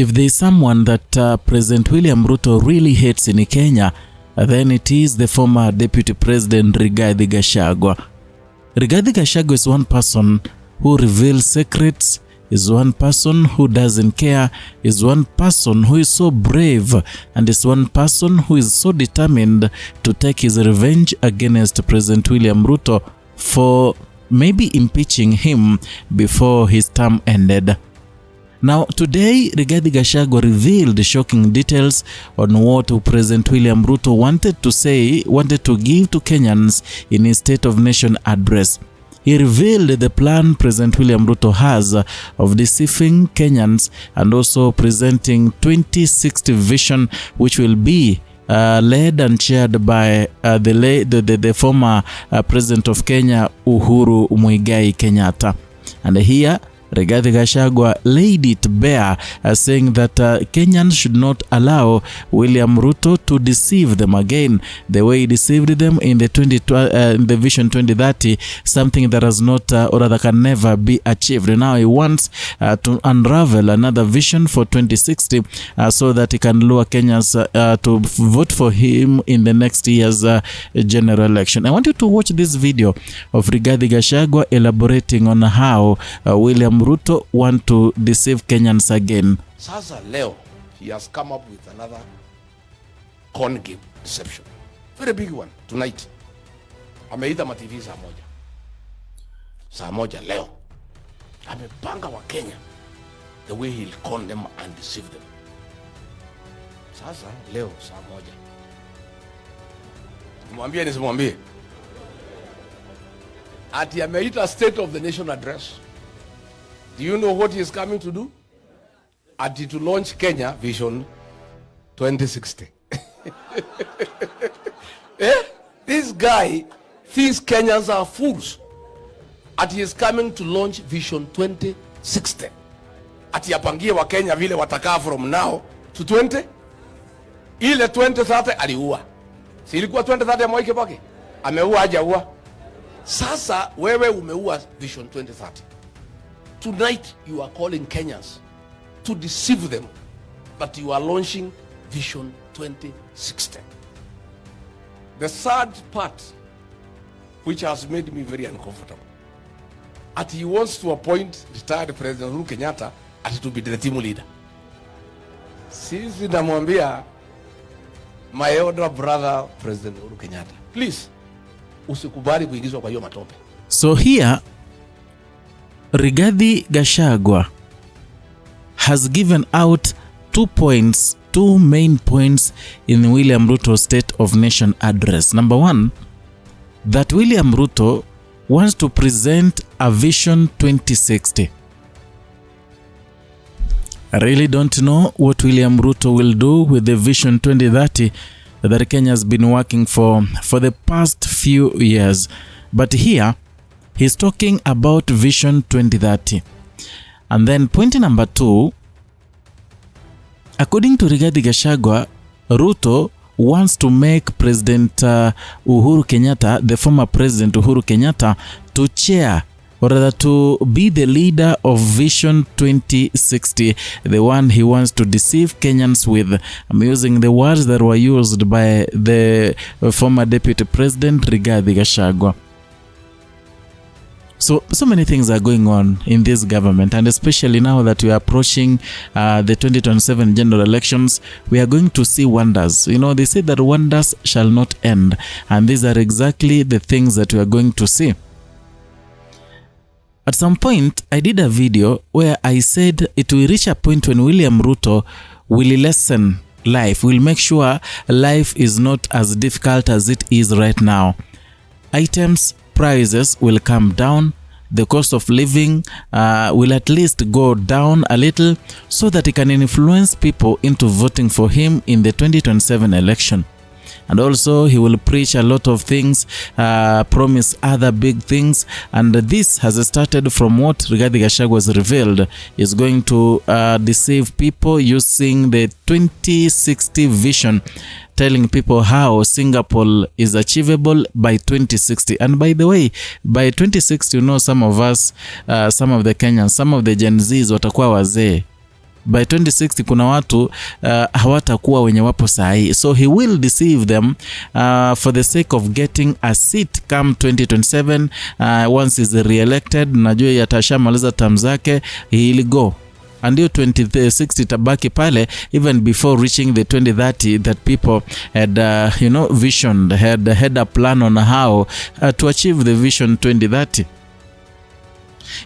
If there is someone that President William Ruto really hates in Kenya, then it is the former Deputy President Rigathi Gachagua. Rigathi Gachagua is one person who reveals secrets, is one person who doesn't care, is one person who is so brave, and is one person who is so determined to take his revenge against President William Ruto for maybe impeaching him before his term ended. Now, today, Rigathi Gachagua revealed shocking details on what President William Ruto wanted to give to Kenyans in his State of Nation address. He revealed the plan President William Ruto has of deceiving Kenyans and also presenting 2060 vision, which will be led and chaired by the former President of Kenya, Uhuru Kenyatta. And here, Rigathi Gachagua laid it bare, saying that Kenyans should not allow William Ruto to deceive them again the way he deceived them in the Vision 2030, something that has not or that can never be achieved. Now he wants to unravel another vision for 2060 so that he can lure Kenyans to vote for him in the next year's general election. I want you to watch this video of Rigathi Gachagua elaborating on how William Ruto want to deceive Kenyans again. Sasa leo, he has come up with another con game deception. Very big one tonight. Ameita mativi saa moja leo. Amepanga wa Kenya the way he'll con them and deceive them. Sasa leo saa moja. Mwambie nisimwambie. Ati ameita State of the Nation address. Do you know what he is coming to do? To launch Kenya Vision 2060. This guy thinks Kenyans are fools. He is coming to launch Vision 2060. Yapangie wa Kenya vile watakaa from now to 20. Ile 2030 aliua. Si ilikuwa 2030 ya Moi Kibaki? Ameua hajaua. Sasa wewe umeua Vision 2030. Tonight, you are calling Kenyans to deceive them, but you are launching Vision 2060. The third part, which has made me very uncomfortable, he wants to appoint retired President Uhuru Kenyatta to be the team leader. Sisi namwambia, my elder brother, President Uhuru Kenyatta, please, usikubali kuingizwa kwa hiyo matope. So here, Rigathi Gachagua has given out 2 main points in William Ruto's State of Nation address. Number one, that William Ruto wants to present a Vision 2060. I really don't know what William Ruto will do with the Vision 2030 that Kenya has been working for the past few years. But here, he's talking about Vision 2030. And then point number 2, according to Rigathi Gachagua, Ruto wants to make President Uhuru Kenyatta, the former President Uhuru Kenyatta, to chair or rather to be the leader of Vision 2060, the one he wants to deceive Kenyans with. I'm using the words that were used by the former Deputy President Rigathi Gachagua. So many things are going on in this government, and especially now that we are approaching the 2027 general elections, we are going to see wonders. You know, they say that wonders shall not end, and these are exactly the things that we are going to see. At some point, I did a video where I said it will reach a point when William Ruto will lessen life, will make sure life is not as difficult as it is right now. Items, prices will come down, the cost of living will at least go down a little so that he can influence people into voting for him in the 2027 election. And also he will preach a lot of things, promise other big things, and this has started from what Rigathi Gachagua has revealed is going to deceive people using the 2060 vision, telling people how Singapore is achievable by 2060. And by the way, by 2060, you know, some of us, some of the Kenyans, some of the Gen Zs watakuwa wazee. By 2060 kuna watu hawatakuwa wenye wapo sahi. So he will deceive them for the sake of getting a seat come 2027. Once is re-elected, najua yatashamaliza term zake, he will go. Until 2060 tabaki pale, even before reaching the 2030 that people had visioned, had a plan on how to achieve the vision 2030.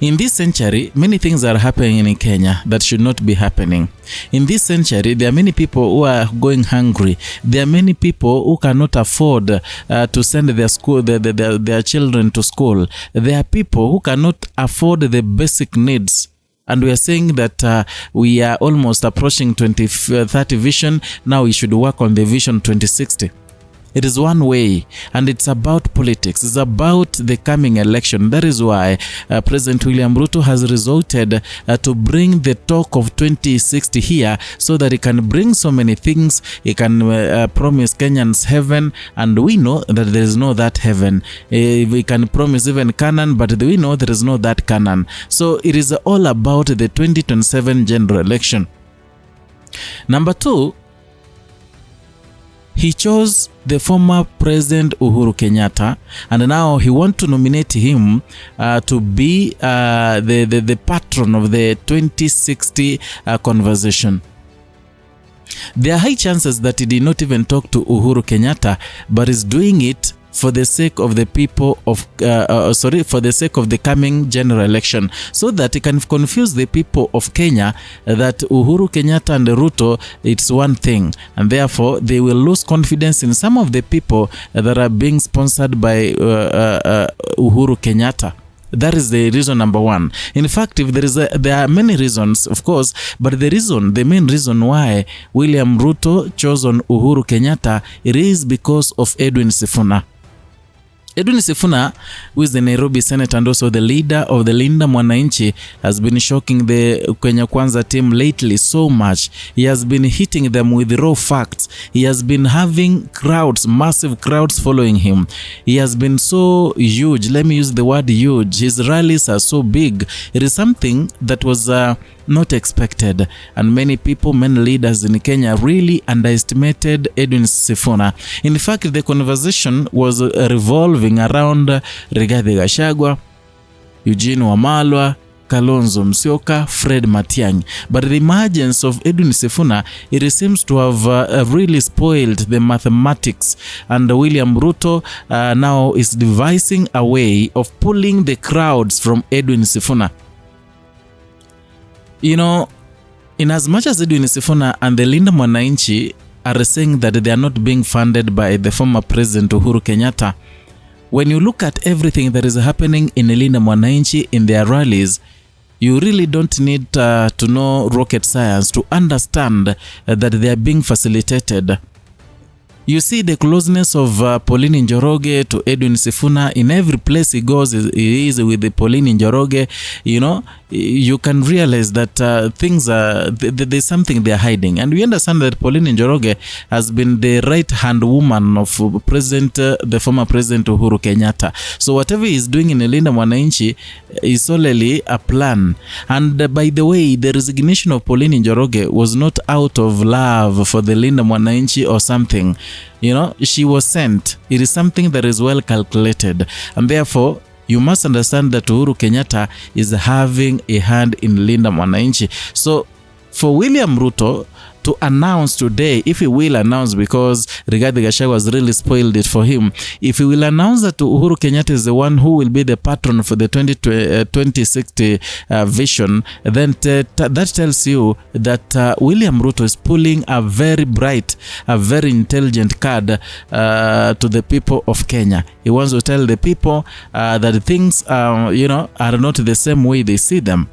In this century, many things are happening in Kenya that should not be happening. In this century, there are many people who are going hungry. There are many people who cannot afford to send their children to school. There are people who cannot afford the basic needs. And we are saying that we are almost approaching 2030 vision. Now we should work on the vision 2060. It is one way, and it's about politics. It's about the coming election. That is why President William Ruto has resorted to bring the talk of 2060 here, so that he can bring so many things. He can promise Kenyans heaven, and we know that there is no that heaven. We can promise even Canaan, but we know there is no that Canaan. So it is all about the 2027 general election. Number 2, he chose the former President Uhuru Kenyatta, and now he wants to nominate him to be the patron of the 2060 conversation. There are high chances that he did not even talk to Uhuru Kenyatta, but is doing it for the sake of the people of for the sake of the coming general election, so that he can confuse the people of Kenya that Uhuru Kenyatta and Ruto, it's one thing, and therefore they will lose confidence in some of the people that are being sponsored by Uhuru Kenyatta. That is the reason number 1. In fact, if there are many reasons, of course, but the main reason why William Ruto chose on Uhuru Kenyatta, it is because of Edwin Sifuna. Edwin Sifuna, who is the Nairobi Senate and also the leader of the Linda Mwananchi, has been shocking the Kenya Kwanza team lately so much. He has been hitting them with raw facts. He has been having crowds, massive crowds following him. He has been so huge. Let me use the word huge. His rallies are so big. It is something that was not expected, and many people, many leaders in Kenya really underestimated Edwin Sifuna. In fact, the conversation was revolving around Rigathi Gachagua, Eugene Wamalwa, Kalonzo Musyoka, Fred Matiang'i. But the emergence of Edwin Sifuna, it seems to have really spoiled the mathematics, and William Ruto now is devising a way of pulling the crowds from Edwin Sifuna. You know, in as much as Edwin Sifuna and the Linda Mwananchi are saying that they are not being funded by the former President Uhuru Kenyatta, when you look at everything that is happening in Linda Mwananchi in their rallies, you really don't need to know rocket science to understand that they are being facilitated. You see the closeness of Pauline Njoroge to Edwin Sifuna. In every place he goes, he is with the Pauline Njoroge. You know, you can realize that things are, there's something they're hiding. And we understand that Pauline Njoroge has been the right-hand woman of the former President Uhuru Kenyatta. So whatever he's doing in Linda Mwananchi is solely a plan. And by the way, the resignation of Pauline Njoroge was not out of love for the Linda Mwananchi or something. You know, she was sent. It is something that is well calculated, and therefore you must understand that Uhuru Kenyatta is having a hand in Linda Mwananchi. So for William Ruto to announce today, if he will announce, because Rigathi Gachagua has really spoiled it for him, if he will announce that Uhuru Kenyatta is the one who will be the patron for the 2060 vision, then that tells you that William Ruto is pulling a very bright, a very intelligent card to the people of Kenya. He wants to tell the people that things are not the same way they see them.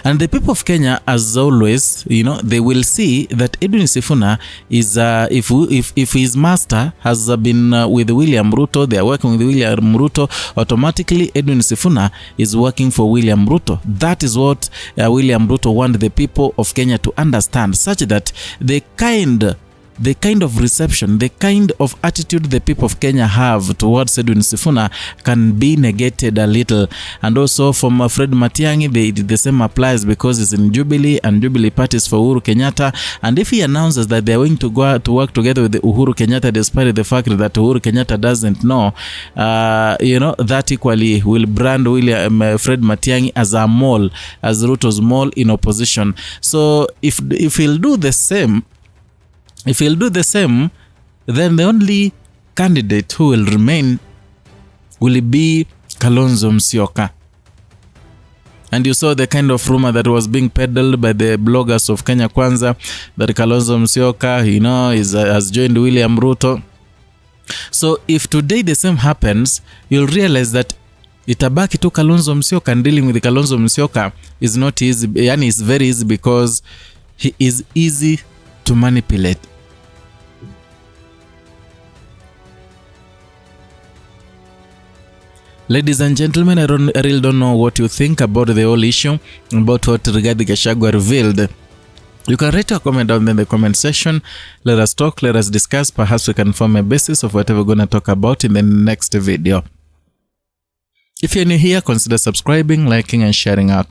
And the people of Kenya, as always, they will see that Edwin Sifuna is, if his master has been with William Ruto, they are working with William Ruto, automatically Edwin Sifuna is working for William Ruto. That is what William Ruto wants the people of Kenya to understand, such that the kind the kind of reception, the kind of attitude the people of Kenya have towards Edwin Sifuna can be negated a little. And also from Fred Matiang'i, the same applies because he's in Jubilee, and Jubilee parties for Uhuru Kenyatta. And if he announces that they're going to go to work together with Uhuru Kenyatta, despite the fact that Uhuru Kenyatta doesn't know, that equally will brand Fred Matiang'i as a mole, as Ruto's mole in opposition. So if he'll do the same, then the only candidate who will remain will be Kalonzo Musyoka. And you saw the kind of rumor that was being peddled by the bloggers of Kenya Kwanza that Kalonzo Musyoka, has joined William Ruto. So if today the same happens, you'll realize that itabaki tu Kalonzo Musyoka, and dealing with Kalonzo Musyoka is not easy. Yani it's very easy because he is easy to manipulate. Ladies and gentlemen, I really don't know what you think about the whole issue, about what Rigathi Gachagua revealed. You can write a comment down in the comment section. Let us talk, let us discuss. Perhaps we can form a basis of whatever we're going to talk about in the next video. If you're new here, consider subscribing, liking, and sharing out.